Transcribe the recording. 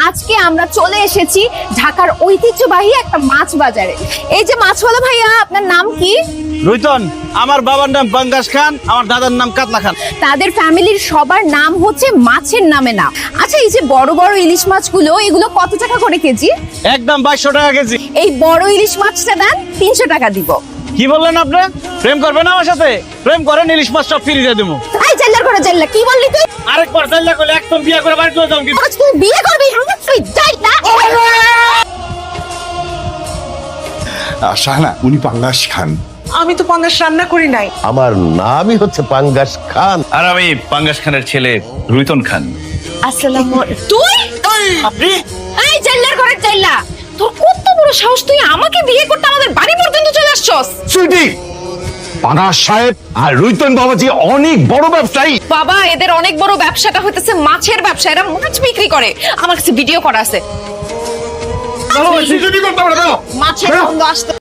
আজকে আমরা চলে এসেছি ঢাকার ঐতিহ্যবাহী একটা মাছ বাজারে। এই যে মাছওয়ালা ভাইয়া, আপনার নাম কি? রুইতন। আমার বাবার নাম পাঙ্গাস খান, আমার দাদার নাম কাতলা খান। তাদের ফ্যামিলির সবার নাম হচ্ছে মাছের নামে না। আচ্ছা, এই যে বড় বড় ইলিশ মাছগুলো, এগুলো কত টাকা করে কেজি? একদম 2200 টাকা কেজি। এই বড় ইলিশ মাছটা দেন, 300 টাকা দিব। কি বললেন আপনি? প্রেম করবেন আমার সাথে? প্রেম করেন, ইলিশ মাছ সব ফ্রি দিয়ে দেবো। এই জেলার করে জেলা, কি বললি তুই? আরেকবার চাইলে করলে একদম বিয়ে করে বাড়ি চলে যাও কিন্তু। আজ তুই বিয়ে করবি? তুই যাই না। শাহানা, উনি পাঙ্গাস খান। আমি তো পাঙ্গাস রান্না করি নাই। আমার নামই হচ্ছে পাঙ্গাস খান। আর আমি পাঙ্গাস খানের ছেলে রুইতন খান। আসসালামু আলাইকুম। তুই আপনি এই জেলার করে জেলা, তোর কত বড় সাহস, তুই আমাকে বিয়ে করতে আমাদের বাড়ি পর্যন্ত চলে আসছস? সুইটি, পাঙ্গাস সাহেব আর রুইতন বাবাজি অনেক বড় ব্যবসায়ী। বাবা, এদের অনেক বড় ব্যবসাটা হইতেছে মাছের ব্যবসা। এরা মাছ বিক্রি করে। আমার কাছে ভিডিও করা আছে। মাছের গন্ধ আসতে